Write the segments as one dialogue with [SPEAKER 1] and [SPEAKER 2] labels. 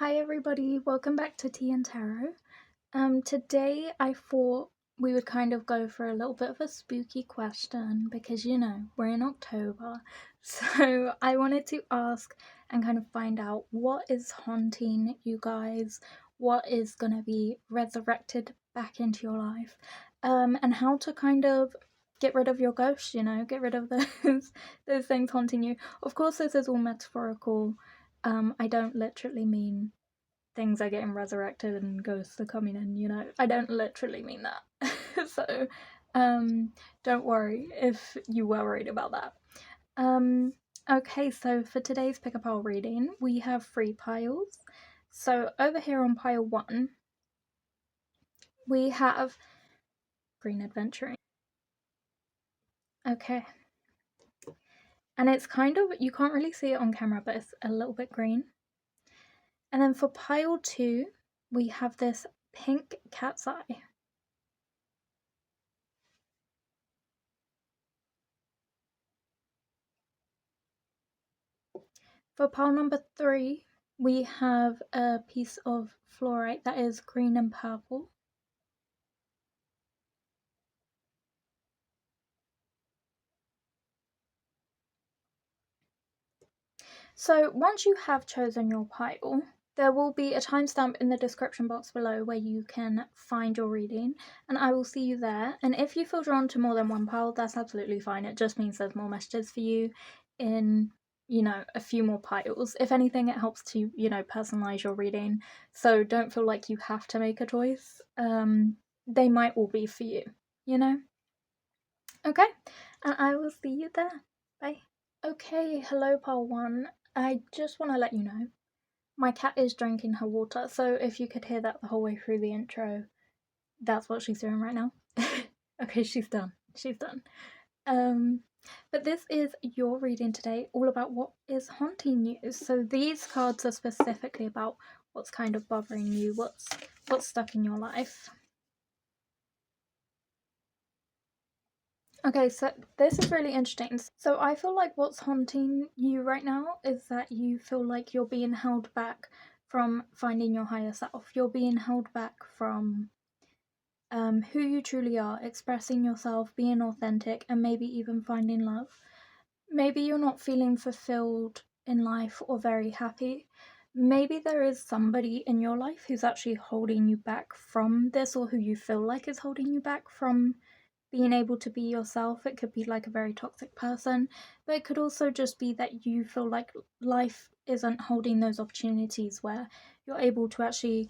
[SPEAKER 1] Hi everybody, welcome back to Tìandtarot. Today I thought we would kind of go for a little bit of a spooky question because we're in October. So I wanted to ask and kind of find out what is haunting you guys, what is gonna be resurrected back into your life, and how to kind of get rid of your ghosts, get rid of those things haunting you. Of course, this is all metaphorical. I don't literally mean things are getting resurrected and ghosts are coming in, I don't literally mean that. So, don't worry if you were worried about that. Okay, so for today's pick a pile reading, we have 3 piles. So over here on pile 1, we have green aventurine. Okay. And it's kind of, you can't really see it on camera, but it's a little bit green. And then for pile 2, we have this pink cat's eye. For pile number 3, we have a piece of fluorite that is green and purple. So once you have chosen your pile, there will be a timestamp in the description box below where you can find your reading, and I will see you there. And if you feel drawn to more than one pile, that's absolutely fine. It just means there's more messages for you in, a few more piles. If anything, it helps to, personalize your reading. So don't feel like you have to make a choice. They might all be for you, Okay, and I will see you there. Bye. Okay, hello, pile 1. I just want to let you know, my cat is drinking her water, so if you could hear that the whole way through the intro, that's what she's doing right now. Okay, she's done. But this is your reading today, all about what is haunting you. So these cards are specifically about what's kind of bothering you, what's stuck in your life. Okay, so this is really interesting. So I feel like what's haunting you right now is that you feel like you're being held back from finding your higher self. You're being held back from who you truly are, expressing yourself, being authentic, and maybe even finding love. Maybe you're not feeling fulfilled in life or very happy. Maybe there is somebody in your life who's actually holding you back from this, or who you feel like is holding you back from being able to be yourself. It could be like a very toxic person, but it could also just be that you feel like life isn't holding those opportunities where you're able to actually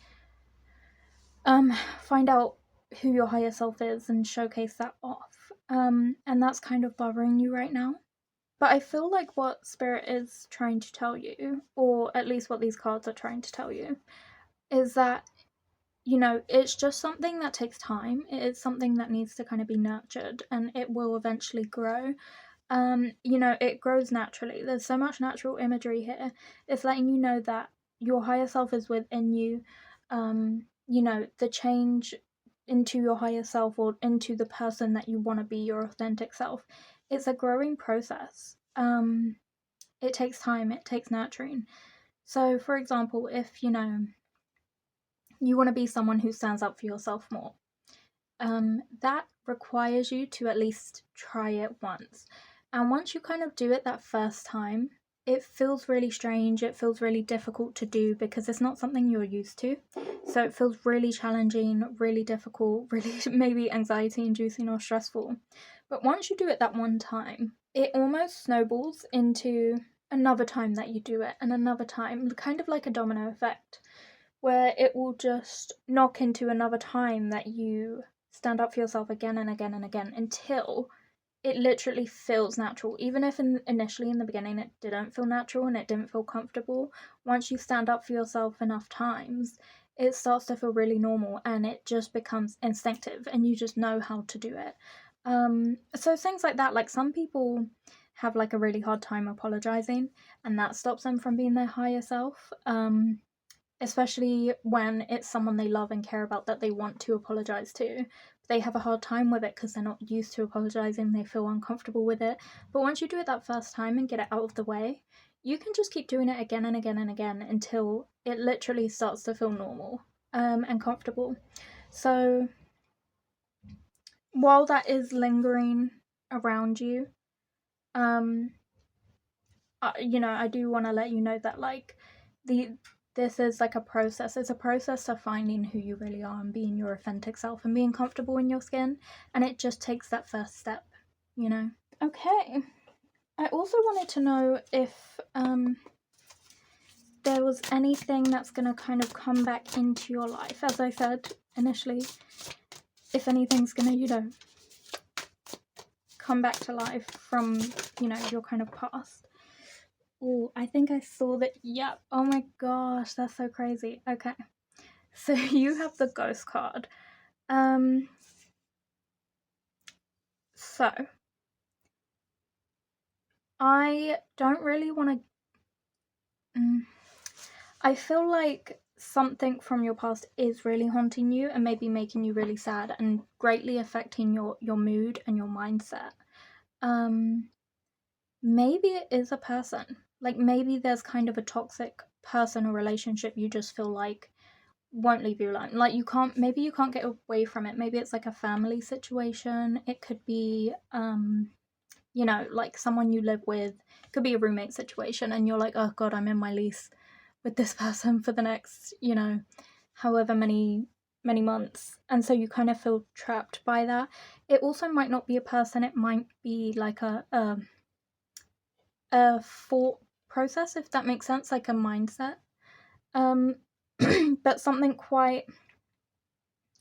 [SPEAKER 1] find out who your higher self is and showcase that off. And that's kind of bothering you right now. But I feel like what Spirit is trying to tell you, or at least what these cards are trying to tell you, is that it's just something that takes time. It is something that needs to kind of be nurtured, and it will eventually grow. It grows naturally. There's so much natural imagery here. It's letting you know that your higher self is within you. The change into your higher self, or into the person that you want to be, your authentic self, it's a growing process. It takes time, it takes nurturing. So, for example, if you want to be someone who stands up for yourself more, that requires you to at least try it once. And once you kind of do it that first time, it feels really strange, it feels really difficult to do because it's not something you're used to. So it feels really challenging, really difficult, really maybe anxiety inducing or stressful. But once you do it that one time, it almost snowballs into another time that you do it, and another time, kind of like a domino effect, where it will just knock into another time that you stand up for yourself again and again and again until it literally feels natural. Even if initially in the beginning it didn't feel natural and it didn't feel comfortable, once you stand up for yourself enough times, it starts to feel really normal and it just becomes instinctive and you just know how to do it. So things like that, like some people have like a really hard time apologizing, and that stops them from being their higher self. Especially when it's someone they love and care about that they want to apologize to. They have a hard time with it because they're not used to apologizing, they feel uncomfortable with it. But once you do it that first time and get it out of the way, you can just keep doing it again and again and again until it literally starts to feel normal and comfortable. So while that is lingering around you, I do want to let you know that like this is like a process. It's a process of finding who you really are and being your authentic self and being comfortable in your skin, and it just takes that first step, you know. Okay, I also wanted to know if there was anything that's going to kind of come back into your life. As I said initially, if anything's going to, come back to life from, your kind of past. Oh, I think I saw that. Yep. Oh my gosh, that's so crazy. Okay. So you have the ghost card. So I don't really want to. I feel like something from your past is really haunting you and maybe making you really sad and greatly affecting your mood and your mindset. Maybe it is a person. Like maybe there's kind of a toxic person or relationship you just feel like won't leave you alone. Like you can't get away from it. Maybe it's like a family situation. It could be like someone you live with. It could be a roommate situation and you're like, oh god, I'm in my lease with this person for the next, however many months. And so you kind of feel trapped by that. It also might not be a person, it might be like a thought process, if that makes sense, like a mindset. But something quite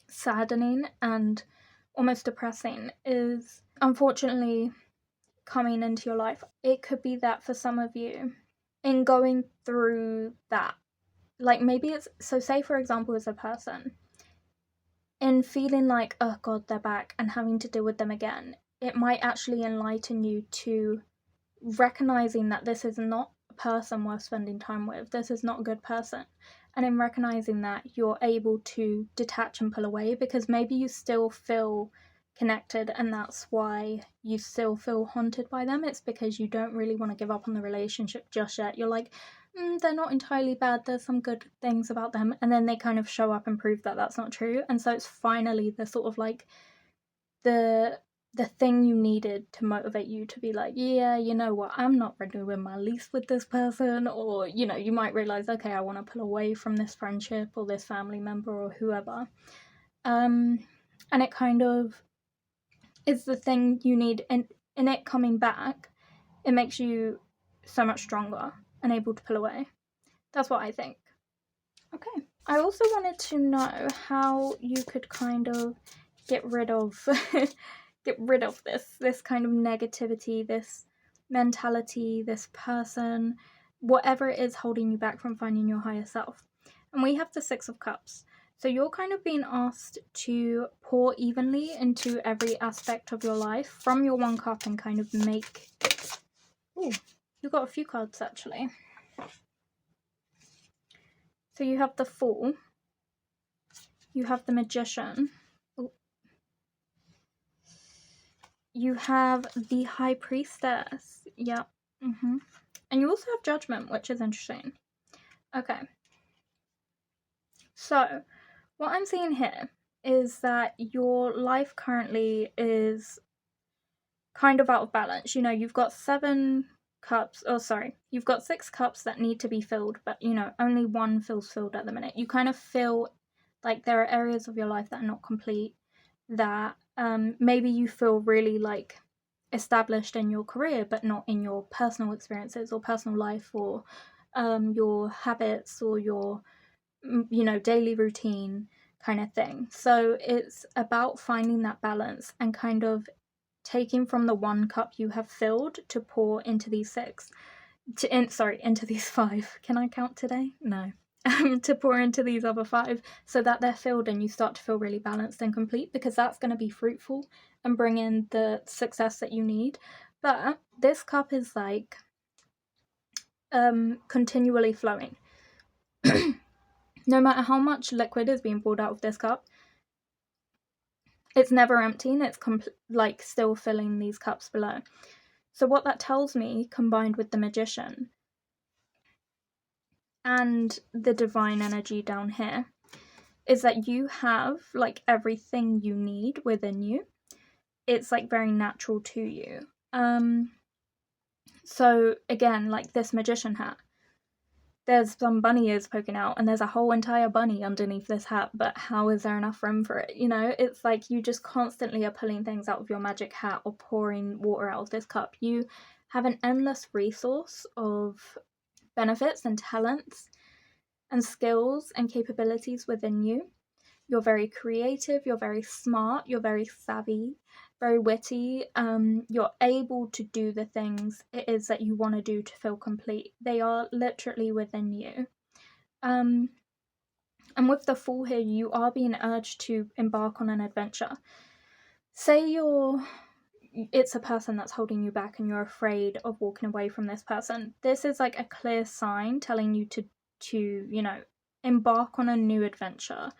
[SPEAKER 1] saddening and almost depressing is unfortunately coming into your life. It could be that for some of you, in going through that, like maybe it's, so say for example as a person, in feeling like, oh god, they're back and having to deal with them again, it might actually enlighten you to recognizing that this is not a person worth spending time with, this is not a good person. And in recognizing that, you're able to detach and pull away, because maybe you still feel connected and that's why you still feel haunted by them. It's because you don't really want to give up on the relationship just yet. You're like, they're not entirely bad, there's some good things about them, and then they kind of show up and prove that that's not true. And so it's finally the sort of like the thing you needed to motivate you to be like, yeah, you know what, I'm not renewing my lease with this person. Or you might realize, okay, I want to pull away from this friendship or this family member or whoever. And it kind of is the thing you need, and in it coming back, it makes you so much stronger and able to pull away. That's what I think. Okay, I also wanted to know how you could kind of get rid of this kind of negativity, this mentality, this person, whatever it is holding you back from finding your higher self. And we have the Six of Cups. So you're kind of being asked to pour evenly into every aspect of your life from your one cup and kind of make... Oh, you got a few cards actually. So you have the Fool, you have the Magician, you have the High Priestess, yep, and you also have Judgment, which is interesting. Okay, so what I'm seeing here is that your life currently is kind of out of balance. You've got 7 cups, you've got 6 cups that need to be filled, but only one feels filled at the minute. You kind of feel like there are areas of your life that are not complete, that maybe you feel really like established in your career but not in your personal experiences or personal life, or your habits or your daily routine kind of thing. So it's about finding that balance and kind of taking from the one cup you have filled to pour into these 6, into these 5. Can I count today? No. To pour into these other 5 so that they're filled and you start to feel really balanced and complete, because that's going to be fruitful and bring in the success that you need. But this cup is like continually flowing. No matter how much liquid is being poured out of this cup, it's never emptying. It's still filling these cups below. So what that tells me, combined with the Magician, and the divine energy down here is that you have like everything you need within you. It's like very natural to you. So again, like this magician hat, there's some bunny ears poking out and there's a whole entire bunny underneath this hat, but how is there enough room for it? You know, it's like you just constantly are pulling things out of your magic hat or pouring water out of this cup. You have an endless resource of benefits and talents and skills and capabilities within you. You're very creative, you're very smart, you're very savvy, very witty. You're able to do the things it is that you want to do to feel complete. They are literally within you. And with the Fool here, you are being urged to embark on an adventure. Say it's a person that's holding you back and you're afraid of walking away from this person. This is like a clear sign telling you to embark on a new adventure.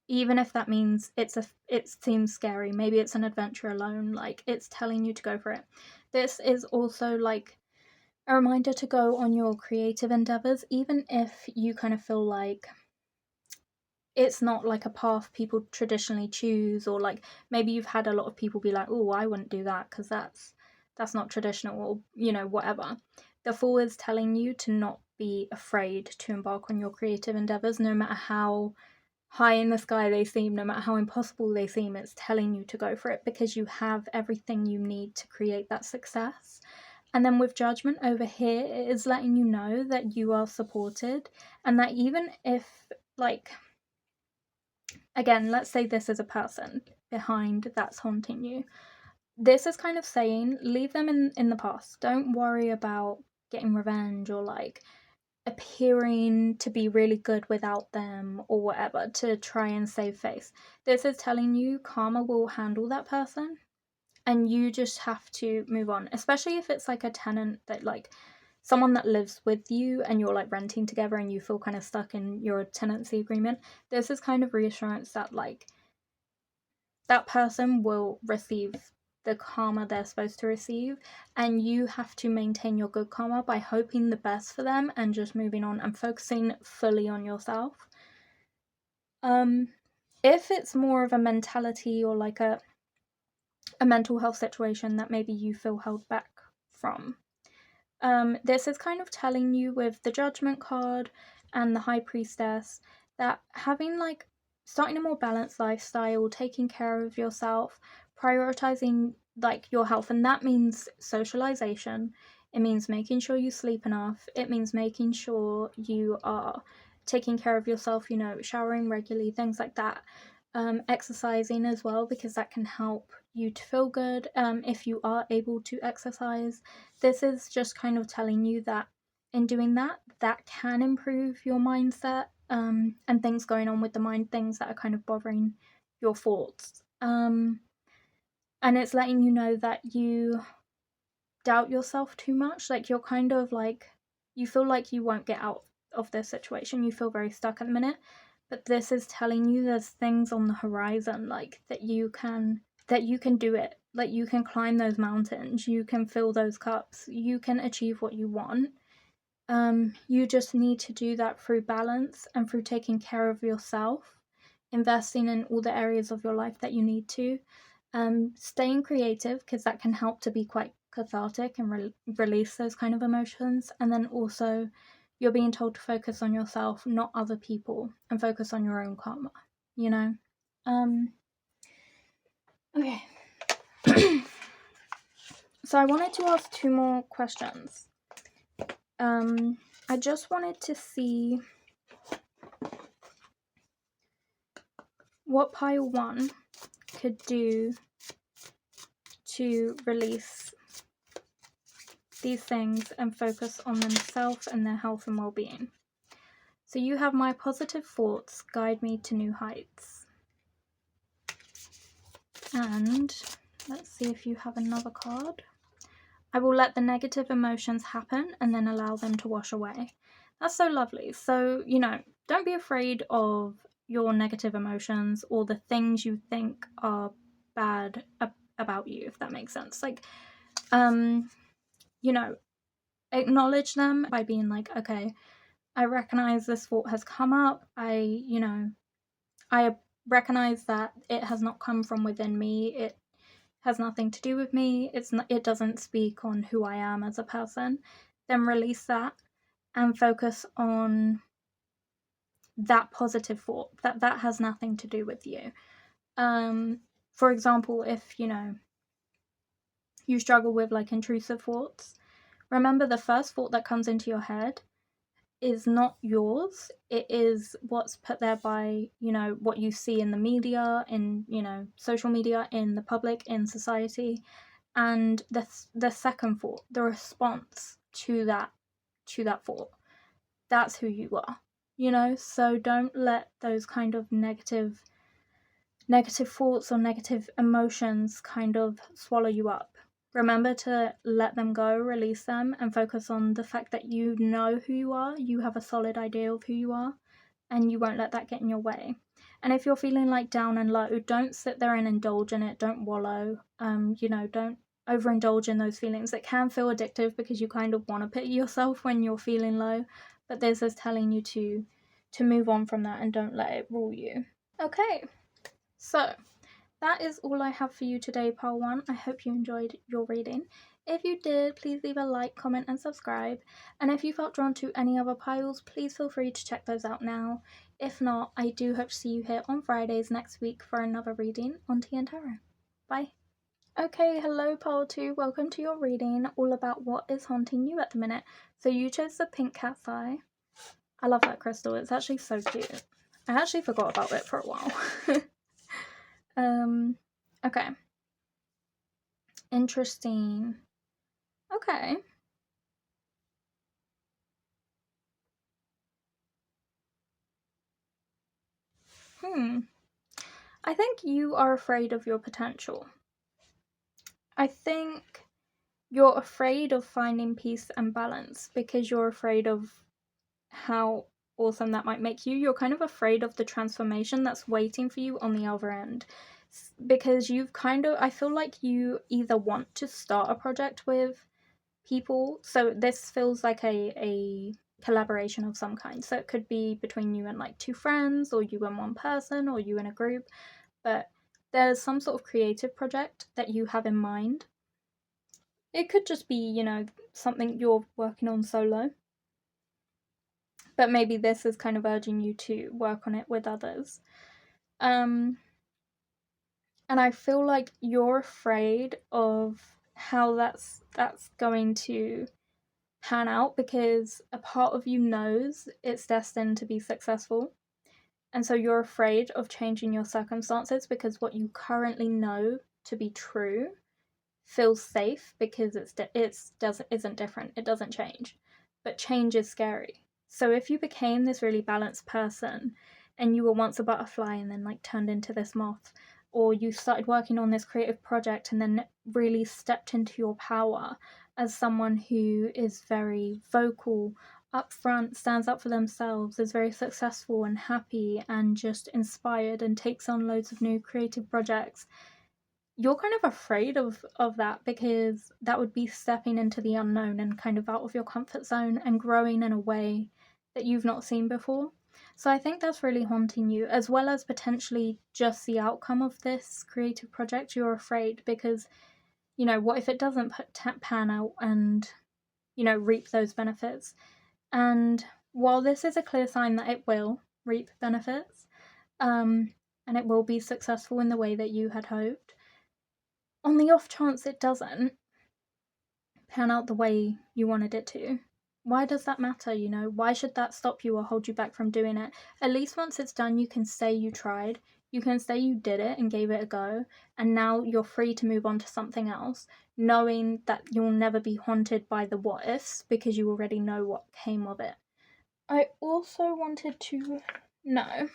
[SPEAKER 1] Even if that means it seems scary, maybe it's an adventure alone, like it's telling you to go for it. This is also like a reminder to go on your creative endeavors, even if you kind of feel like it's not like a path people traditionally choose, or like maybe you've had a lot of people be like, oh, I wouldn't do that because that's not traditional, or whatever. The Fool is telling you to not be afraid to embark on your creative endeavors, no matter how high in the sky they seem, no matter how impossible they seem. It's telling you to go for it because you have everything you need to create that success. And then with Judgment over here, it is letting you know that you are supported, and that even if, like, again, let's say this is a person behind that's haunting you, this is kind of saying leave them in the past. Don't worry about getting revenge or like appearing to be really good without them or whatever to try and save face. This is telling you karma will handle that person and you just have to move on, especially if it's like a tenant that like someone that lives with you and you're like renting together and you feel kind of stuck in your tenancy agreement. This is kind of reassurance that like that person will receive the karma they're supposed to receive, and you have to maintain your good karma by hoping the best for them and just moving on and focusing fully on yourself. If it's more of a mentality or like a mental health situation that maybe you feel held back from, this is kind of telling you with the Judgment card and the High Priestess that having like starting a more balanced lifestyle, taking care of yourself, prioritizing like your health, and that means socialization. It means making sure you sleep enough. It means making sure you are taking care of yourself, showering regularly, things like that. Exercising as well, because that can help you to feel good if you are able to exercise. This is just kind of telling you that in doing that can improve your mindset and things going on with the mind, things that are kind of bothering your thoughts. And it's letting you know that you doubt yourself too much. Like you're kind of like, you feel like you won't get out of this situation. You feel very stuck at the minute. But this is telling you there's things on the horizon, like that you can do it. Like you can climb those mountains, you can fill those cups, you can achieve what you want. You just need to do that through balance and through taking care of yourself, investing in all the areas of your life that you need to. Staying creative, because that can help to be quite cathartic and release those kind of emotions. And then also you're being told to focus on yourself, not other people, and focus on your own karma, Okay. So I wanted to ask 2 more questions. I just wanted to see what pile 1 could do to release these things and focus on themselves and their health and well-being. So you have my positive thoughts guide me to new heights. And let's see if you have another card. I will let the negative emotions happen and then allow them to wash away. That's so lovely. So, don't be afraid of your negative emotions or the things you think are bad about you, if that makes sense. Like, acknowledge them by being like, okay, I recognize this thought has come up. I recognize that it has not come from within me. It has nothing to do with me. It doesn't speak on who I am as a person. Then release that and focus on that positive thought, that has nothing to do with you. For example, if you struggle with like intrusive thoughts, remember the first thought that comes into your head is not yours. It is what's put there by what you see in the media, in social media, in the public, in society. And the second thought, the response to that thought, that's who you are. So don't let those kind of negative thoughts or negative emotions kind of swallow you up. Remember to let them go, release them, and focus on the fact that you know who you are. You have a solid idea of who you are, and you won't let that get in your way. And if you're feeling like down and low, don't sit there and indulge in it. Don't wallow. Don't overindulge in those feelings. It can feel addictive because you kind of want to pity yourself when you're feeling low, but this is telling you to move on from that and don't let it rule you. Okay, so that is all I have for you today, Pile 1. I hope you enjoyed your reading. If you did, please leave a like, comment, and subscribe. And if you felt drawn to any other piles, please feel free to check those out now. If not, I do hope to see you here on Fridays next week for another reading on Tìandtarot. Bye. Okay, hello Pile 2, welcome to your reading, all about what is haunting you at the minute. So you chose the pink cat's eye. I love that crystal, it's actually so cute. I actually forgot about it for a while. Okay. Interesting. Okay. I think you are afraid of your potential. I think you're afraid of finding peace and balance because you're afraid of how awesome that might make you. You're kind of afraid of the transformation that's waiting for you on the other end. Because I feel like you either want to start a project with people, so this feels like a collaboration of some kind, so it could be between you and like two friends, or you and one person, or you and a group, but there's some sort of creative project that you have in mind. It could just be something you're working on solo, but maybe this is kind of urging you to work on it with others. And I feel like you're afraid of how that's going to pan out, because a part of you knows it's destined to be successful, and so you're afraid of changing your circumstances because what you currently know to be true feels safe because isn't different, it doesn't change, but change is scary. So if you became this really balanced person and you were once a butterfly and then like turned into this moth, or you started working on this creative project and then really stepped into your power as someone who is very vocal, upfront, stands up for themselves, is very successful and happy and just inspired and takes on loads of new creative projects, you're kind of afraid of that, because that would be stepping into the unknown and kind of out of your comfort zone and growing in a way that you've not seen before. So I think that's really haunting you, as well as potentially just the outcome of this creative project. You're afraid because, what if it doesn't pan out and, reap those benefits? And while this is a clear sign that it will reap benefits, and it will be successful in the way that you had hoped, on the off chance it doesn't pan out the way you wanted it to, why does that matter? Why should that stop you or hold you back from doing it? At least once it's done, you can say you tried, you can say you did it and gave it a go, and now you're free to move on to something else, knowing that you'll never be haunted by the what ifs because you already know what came of it. I also wanted to know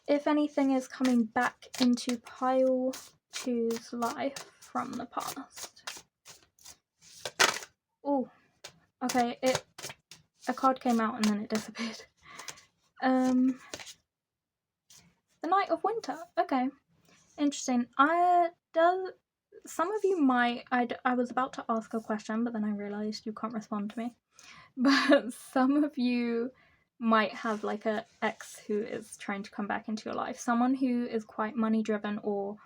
[SPEAKER 1] if anything is coming back into Pile 2's life from the past. Oh, okay, a card came out and then it disappeared. The Night of Winter. Okay, interesting. Some of you might. I was about to ask a question, but then I realised you can't respond to me. but some of you might have like a ex who is trying to come back into your life, someone who is quite money driven or,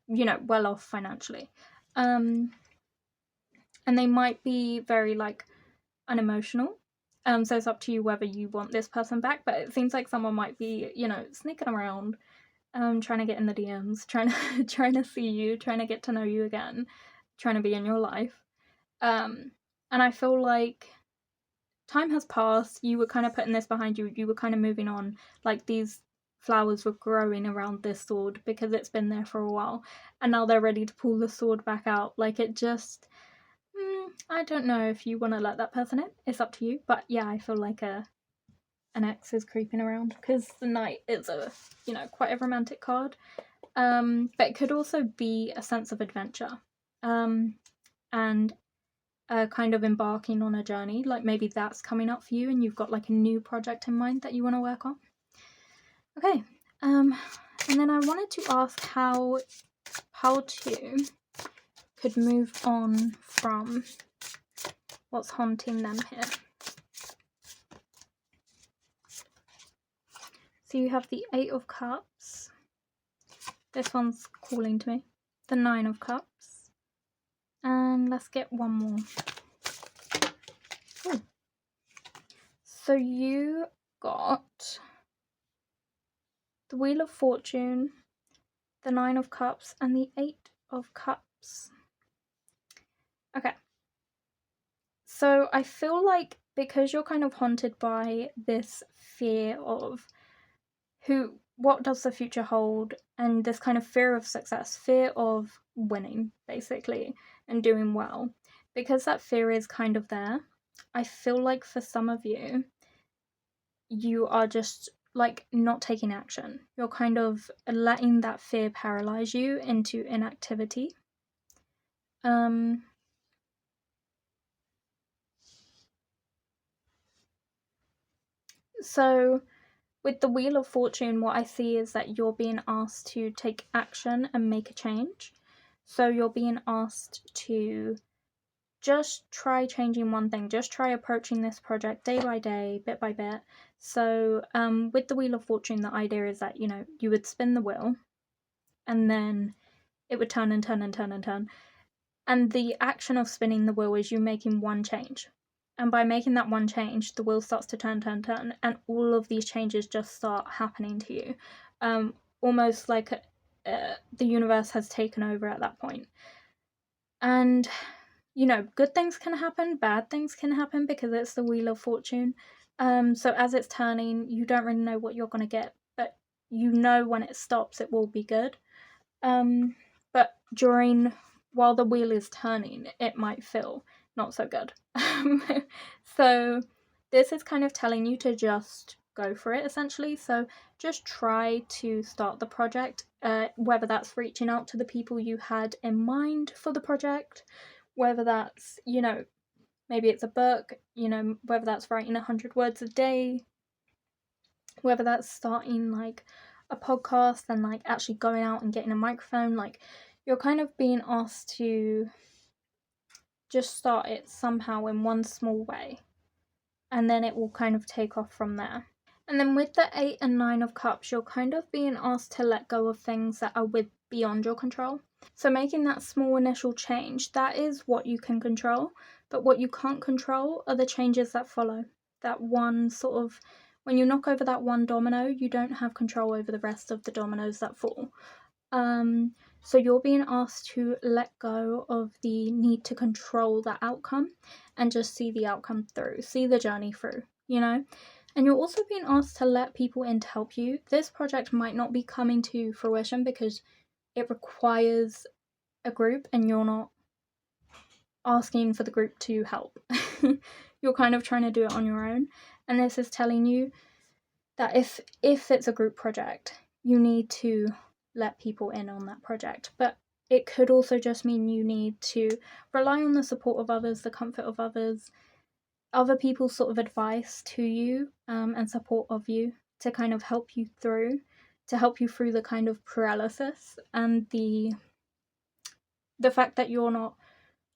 [SPEAKER 1] you know, well off financially. And they might be very like unemotional. So it's up to you whether you want this person back, but it seems like someone might be, you know, sneaking around, trying to get in the DMs, trying to see you, trying to get to know you again, trying to be in your life. And I feel like time has passed. You were kind of putting this behind you. You were kind of moving on. Like these flowers were growing around this sword because it's been there for a while, and now they're ready to pull the sword back out. Like it just, I don't know if you want to let that person in. It's up to you. But yeah, I feel like an ex is creeping around because the knight is a, you know, quite a romantic card. But it could also be a sense of adventure. And kind of embarking on a journey, like maybe that's coming up for you and you've got like a new project in mind that you want to work on. Okay, and then I wanted to ask how two could move on from what's haunting them here. So you have the 8 of Cups. This one's calling to me. The 9 of Cups. And let's get one more. Ooh. So you got the Wheel of Fortune, the 9 of Cups, and the 8 of Cups. Okay. So I feel like because you're kind of haunted by this fear of what does the future hold, and this kind of fear of success, fear of winning, basically, and doing well, because that fear is kind of there, I feel like for some of you, you are just like not taking action. You're kind of letting that fear paralyze you into inactivity. So with the Wheel of Fortune, what I see is that you're being asked to take action and make a change. So you're being asked to just try changing one thing. Just try approaching this project day by day, bit by bit. So with the Wheel of Fortune, the idea is that, you know, you would spin the wheel and then it would turn and turn and turn and turn. And the action of spinning the wheel is you making one change. And by making that one change, the wheel starts to turn, and all of these changes just start happening to you. Almost like the universe has taken over at that point. And, you know, good things can happen, bad things can happen because it's the Wheel of Fortune. So as it's turning, you don't really know what you're going to get, but you know when it stops, it will be good. But while the wheel is turning, it might feel not so good. So this is kind of telling you to just go for it, essentially. So just try to start the project, whether that's reaching out to the people you had in mind for the project, whether that's, you know, maybe it's a book, you know, whether that's writing 100 words a day, whether that's starting like a podcast and like actually going out and getting a microphone. Like you're kind of being asked to just start it somehow in one small way, and then it will kind of take off from there. And then with the 8 and 9 of Cups, you're kind of being asked to let go of things that are beyond your control. So making that small initial change, that is what you can control, but what you can't control are the changes that follow. That one sort of, when you knock over that one domino, you don't have control over the rest of the dominoes that fall. So you're being asked to let go of the need to control the outcome and just see the outcome through, see the journey through, you know? And you're also being asked to let people in to help you. This project might not be coming to fruition because it requires a group and you're not asking for the group to help. You're kind of trying to do it on your own. And this is telling you that if it's a group project, you need to let people in on that project. But it could also just mean you need to rely on the support of others, the comfort of others, other people's sort of advice to you, and support of you to kind of help you through the kind of paralysis and the fact that you're not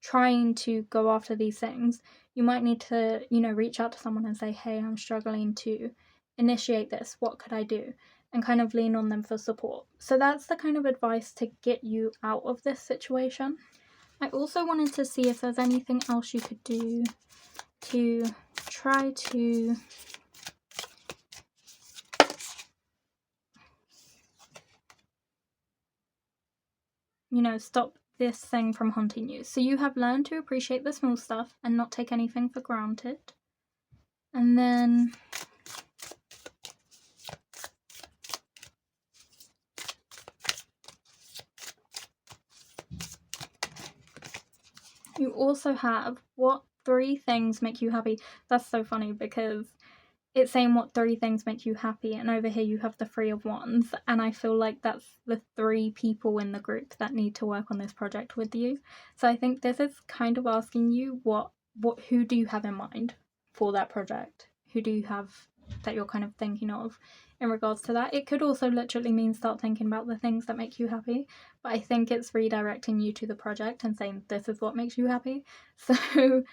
[SPEAKER 1] trying to go after these things, you might need to, reach out to someone and say, hey, I'm struggling to initiate this. What could I do? And kind of lean on them for support. So that's the kind of advice to get you out of this situation. I also wanted to see if there's anything else you could do to try to stop this thing from haunting you. So you have learned to appreciate the small stuff and not take anything for granted. And then you also have, what 3 things make you happy? That's so funny because it's saying what 3 things make you happy, and over here you have the 3 of Wands, and I feel like that's the 3 people in the group that need to work on this project with you. So I think this is kind of asking you who do you have in mind for that project? Who do you have that you're kind of thinking of in regards to that? It could also literally mean start thinking about the things that make you happy, but I think it's redirecting you to the project and saying this is what makes you happy. So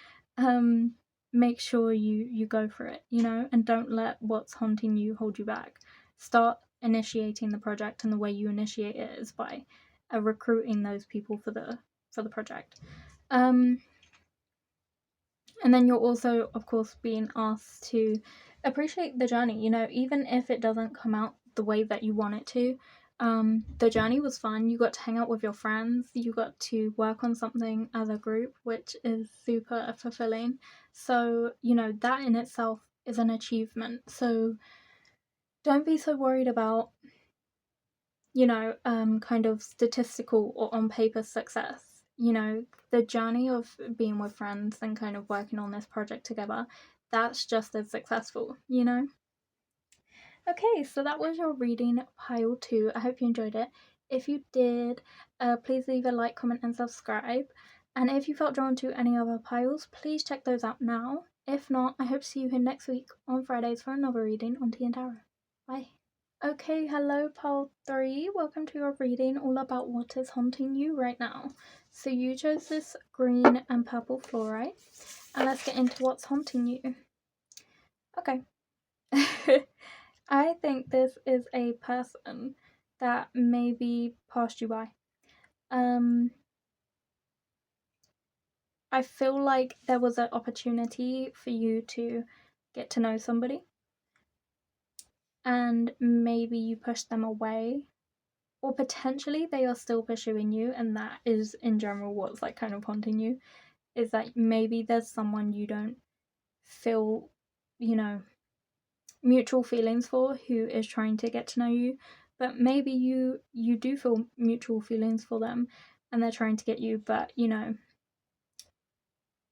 [SPEAKER 1] make sure you go for it, and don't let what's haunting you hold you back. Start initiating the project, and the way you initiate it is by recruiting those people for the project. And then you're also, of course, being asked to appreciate the journey, even if it doesn't come out the way that you want it to. The journey was fun. You got to hang out with your friends. You got to work on something as a group, which is super fulfilling. So, that in itself is an achievement. So don't be so worried about, kind of statistical or on paper success. The journey of being with friends and kind of working on this project together, that's just as successful, Okay, so that was your reading pile 2. I hope you enjoyed it. If you did, please leave a like, comment, and subscribe. And if you felt drawn to any other piles, please check those out now. If not, I hope to see you here next week on Fridays for another reading on Tìandtarot. Bye. Okay, hello pile 3. Welcome to your reading all about what is haunting you right now. So you chose this green and purple fluorite, and let's get into what's haunting you. Okay. I think this is a person that maybe passed you by. I feel like there was an opportunity for you to get to know somebody, and maybe you pushed them away, or potentially they are still pursuing you, and that is in general what's like kind of haunting you, is that maybe there's someone you don't feel, mutual feelings for, who is trying to get to know you, but maybe you do feel mutual feelings for them and they're trying to get you, but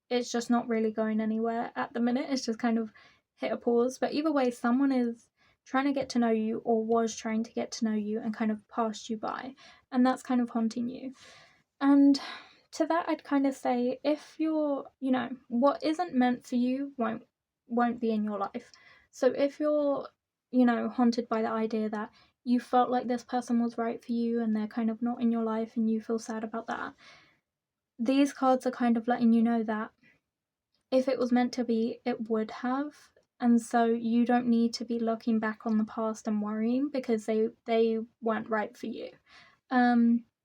[SPEAKER 1] it's just not really going anywhere at the minute. It's just kind of hit a pause. But either way, someone is trying to get to know you, or was trying to get to know you, and kind of passed you by, and that's kind of haunting you. And to that, I'd kind of say, if you're, what isn't meant for you won't be in your life. So if you're, haunted by the idea that you felt like this person was right for you and they're kind of not in your life and you feel sad about that, these cards are kind of letting you know that if it was meant to be, it would have. And so you don't need to be looking back on the past and worrying because they weren't right for you.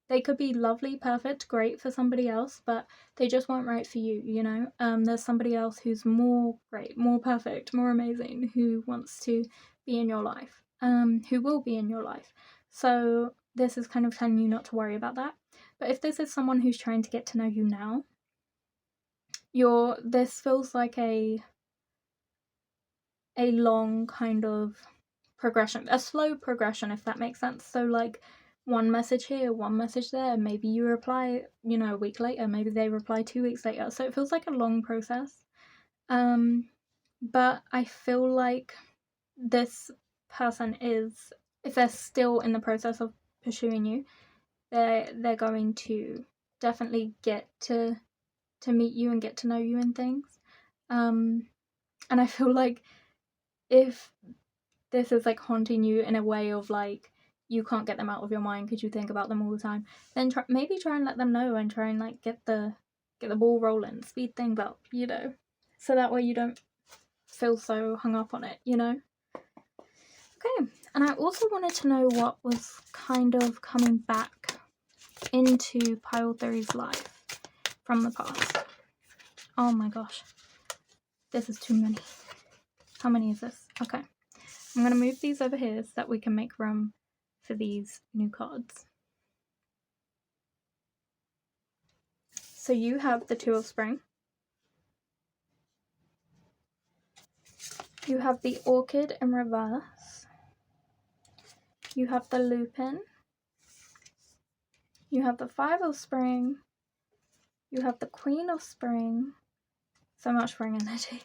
[SPEAKER 1] They could be lovely, perfect, great for somebody else, but they just weren't right for you, There's somebody else who's more great, more perfect, more amazing, who wants to be in your life, who will be in your life. So this is kind of telling you not to worry about that. But if this is someone who's trying to get to know you now, this feels like a long kind of progression, a slow progression, if that makes sense. So like one message here, one message there, maybe you reply, a week later, maybe they reply 2 weeks later. So it feels like a long process. But I feel like this person is, if they're still in the process of pursuing you, they're going to definitely get to meet you and get to know you and things. And I feel like if this is like haunting you in a way of like you can't get them out of your mind because you think about them all the time, then maybe try and let them know and try and like get the get the ball rolling, speed things up, you know, so that way you don't feel so hung up on it, you know. Okay, and I also wanted to know what was kind of coming back into pile 3's life from the past. Oh my gosh, this is too many. How many is this? Okay, I'm going to move these over here so that we can make room for these new cards. So you have the Two of Spring. You have the Orchid in reverse. You have the Lupin. You have the Five of Spring. You have the Queen of Spring. So much spring energy.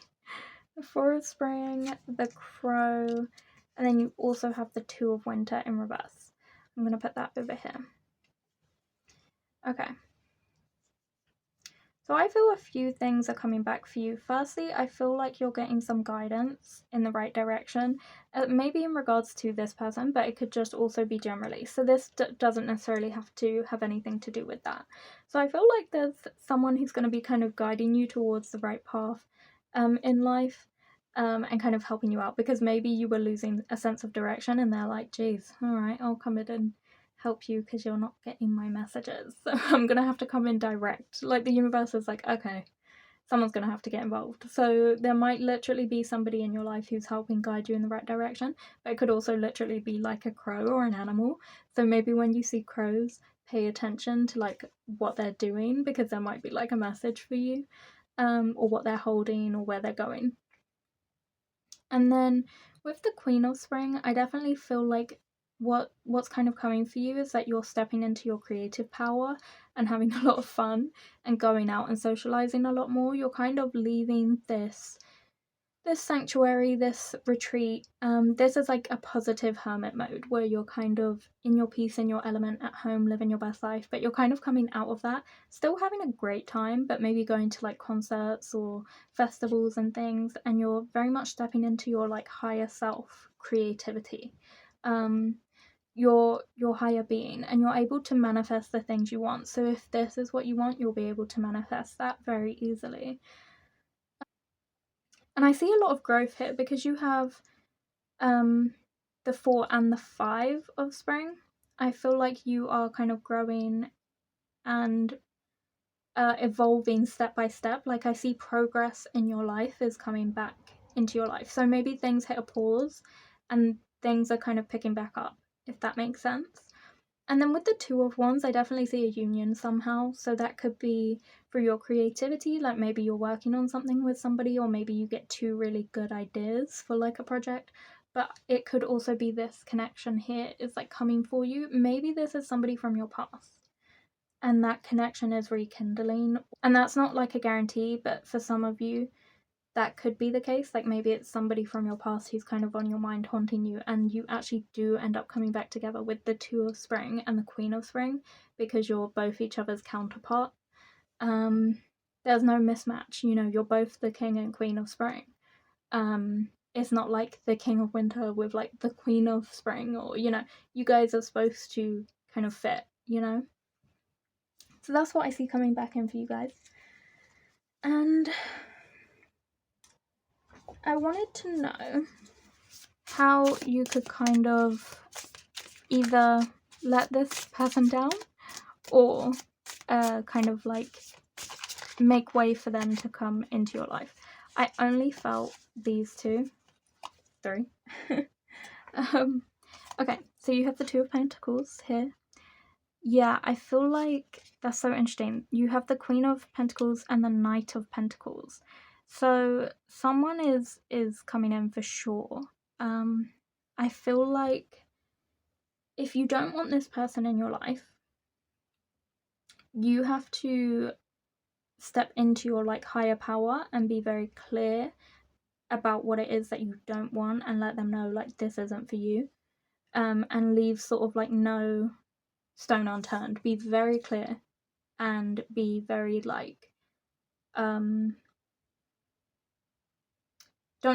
[SPEAKER 1] The Four of Spring, the Crow, and then you also have the Two of Winter in reverse. I'm going to put that over here. Okay. So I feel a few things are coming back for you. Firstly, I feel like you're getting some guidance in the right direction, maybe in regards to this person, but it could just also be generally. So this doesn't necessarily have to have anything to do with that. So I feel like there's someone who's going to be kind of guiding you towards the right path in life, and kind of helping you out, because maybe you were losing a sense of direction and they're like, geez, all right, I'll come in and help you because you're not getting my messages, so I'm gonna have to come in direct. Like, the universe is like, okay, someone's gonna have to get involved. So there might literally be somebody in your life who's helping guide you in the right direction, but it could also literally be like a crow or an animal. So maybe when you see crows, pay attention to like what they're doing, because there might be like a message for you, or what they're holding or where they're going. And then with the Queen of Spring, I definitely feel like what's kind of coming for you is that you're stepping into your creative power and having a lot of fun and going out and socializing a lot more. You're kind of leaving this sanctuary, this retreat. This is like a positive hermit mode where you're kind of in your peace, in your element, at home, living your best life, but you're kind of coming out of that, still having a great time, but maybe going to like concerts or festivals and things, and you're very much stepping into your like higher self, creativity, your higher being, and you're able to manifest the things you want. So if this is what you want, you'll be able to manifest that very easily. And I see a lot of growth here because you have the 4 and the 5 of Spring. I feel like you are kind of growing and evolving step by step. Like, I see progress in your life is coming back into your life. So maybe things hit a pause and things are kind of picking back up, if that makes sense. And then with the Two of Wands, I definitely see a union somehow. So that could be for your creativity, like maybe you're working on something with somebody, or maybe you get 2 really good ideas for like a project. But it could also be this connection here is like coming for you. Maybe this is somebody from your past and that connection is rekindling. And that's not like a guarantee, but for some of you, that could be the case. Like, maybe it's somebody from your past who's kind of on your mind, haunting you, and you actually do end up coming back together with the Two of Spring and the Queen of Spring because you're both each other's counterpart. There's no mismatch, you know, you're both the King and Queen of Spring. It's not like the King of Winter with like the Queen of Spring, or, you know, you guys are supposed to kind of fit, you know. So that's what I see coming back in for you guys. And I wanted to know how you could kind of either let this person down or kind of like make way for them to come into your life. I only felt these 2. 3. Okay, so you have the Two of Pentacles here. Yeah, I feel like that's so interesting. You have the Queen of Pentacles and the Knight of Pentacles. So someone is coming in for sure. I feel like if you don't want this person in your life, you have to step into your like higher power and be very clear about what it is that you don't want, and let them know like this isn't for you, and leave sort of like no stone unturned. Be very clear and be very like don't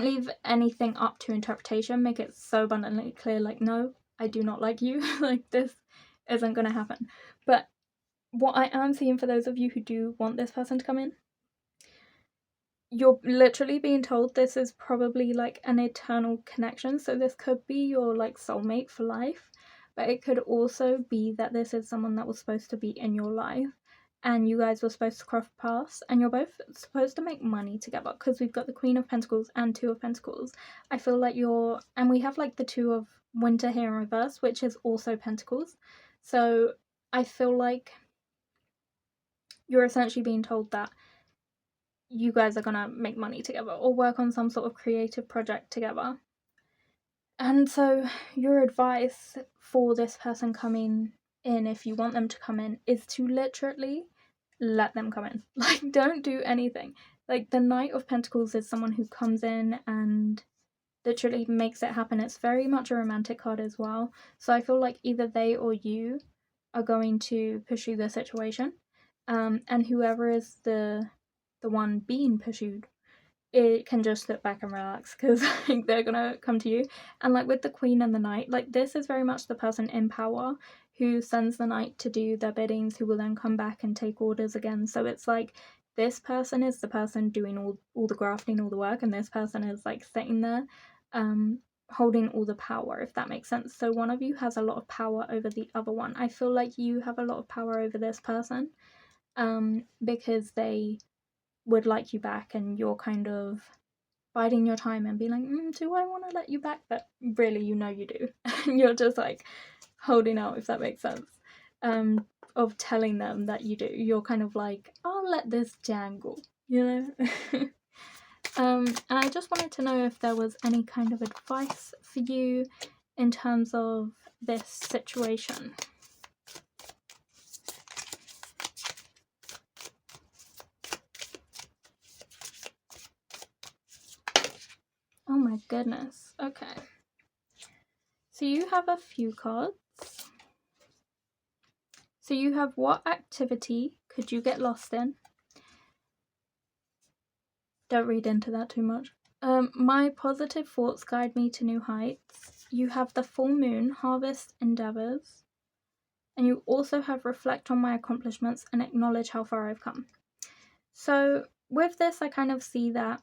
[SPEAKER 1] leave anything up to interpretation. Make it so abundantly clear, like, no, I do not like you. Like, this isn't gonna happen. But what I am seeing for those of you who do want this person to come in, you're literally being told this is probably like an eternal connection. So this could be your like soulmate for life, but it could also be that this is someone that was supposed to be in your life and you guys were supposed to cross paths and you're both supposed to make money together, because we've got the Queen of Pentacles and Two of Pentacles. I feel like and we have like the Two of Winter here in reverse, which is also Pentacles. So I feel like you're essentially being told that you guys are gonna make money together or work on some sort of creative project together. And so your advice for this person coming in, if you want them to come in, is to literally let them come in. Like, don't do anything. Like, the Knight of Pentacles is someone who comes in and literally makes it happen. It's very much a romantic card as well. So I feel like either they or you are going to pursue the situation. And whoever is the one being pursued, it can just sit back and relax, because like, they're gonna come to you. And like with the Queen and the Knight, like this is very much the person in power who sends the Knight to do their biddings, who will then come back and take orders again. So it's like this person is the person doing all the grafting, all the work, and this person is like sitting there holding all the power, if that makes sense. So one of you has a lot of power over the other one. I feel like you have a lot of power over this person because they would like you back, and you're kind of biding your time and being like, do I want to let you back? But really, you know you do. And you're just like holding out, if that makes sense, of telling them that you do. You're kind of like, I'll let this jangle, you know? And I just wanted to know if there was any kind of advice for you in terms of this situation. Oh my goodness. Okay. So you have a few cards. So you have, what activity could you get lost in? Don't read into that too much. My positive thoughts guide me to new heights. You have the full moon, harvest endeavors. And you also have reflect on my accomplishments and acknowledge how far I've come. So with this, I kind of see that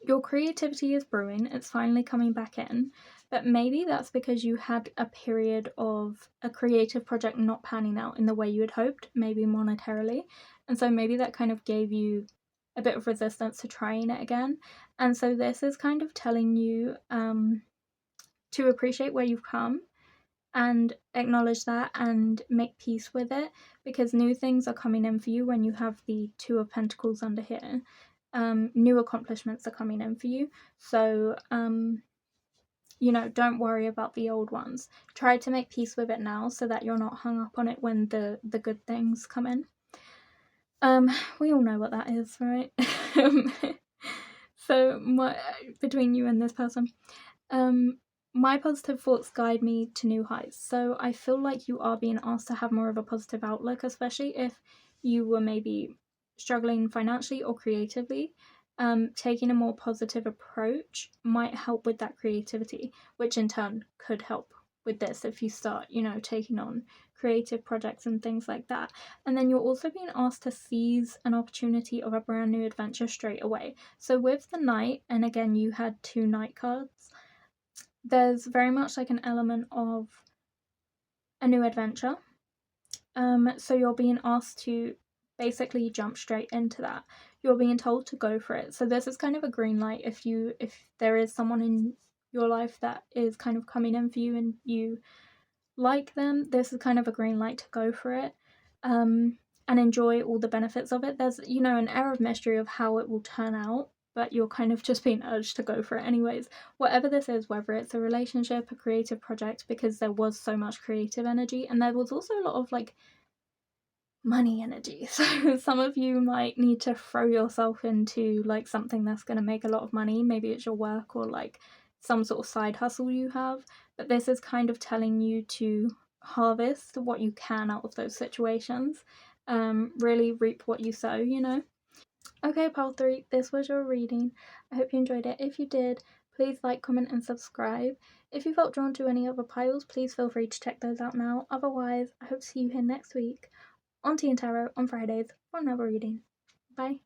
[SPEAKER 1] your creativity is brewing. It's finally coming back in. But maybe that's because you had a period of a creative project not panning out in the way you had hoped, maybe monetarily. And so maybe that kind of gave you a bit of resistance to trying it again. And so this is kind of telling you to appreciate where you've come and acknowledge that and make peace with it, because new things are coming in for you when you have the Two of Pentacles under here. New accomplishments are coming in for you. So, you know, don't worry about the old ones. Try to make peace with it now so that you're not hung up on it when the good things come in. We all know what that is, right? So between you and this person, my positive thoughts guide me to new heights. So I feel like you are being asked to have more of a positive outlook, especially if you were maybe struggling financially or creatively. Taking a more positive approach might help with that creativity, which in turn could help with this if you start, you know, taking on creative projects and things like that. And then you're also being asked to seize an opportunity of a brand new adventure straight away. So with the Knight, and again, you had two Knight cards, there's very much like an element of a new adventure. So you're being asked to basically jump straight into that. You're being told to go for it. So this is kind of a green light if there is someone in your life that is kind of coming in for you and you like them, this is kind of a green light to go for it. And enjoy all the benefits of it. There's, you know, an air of mystery of how it will turn out, but you're kind of just being urged to go for it anyways. Whatever this is, whether it's a relationship, a creative project, because there was so much creative energy, and there was also a lot of like money energy. So some of you might need to throw yourself into like something that's going to make a lot of money. Maybe it's your work or like some sort of side hustle you have. But this is kind of telling you to harvest what you can out of those situations. Really reap what you sow, you know. Okay, pile 3, this was your reading. I hope you enjoyed it. If you did, please like, comment and subscribe. If you felt drawn to any other piles, please feel free to check those out now. Otherwise, I hope to see you here next week. on Tìandtarot on Fridays for another reading. Bye.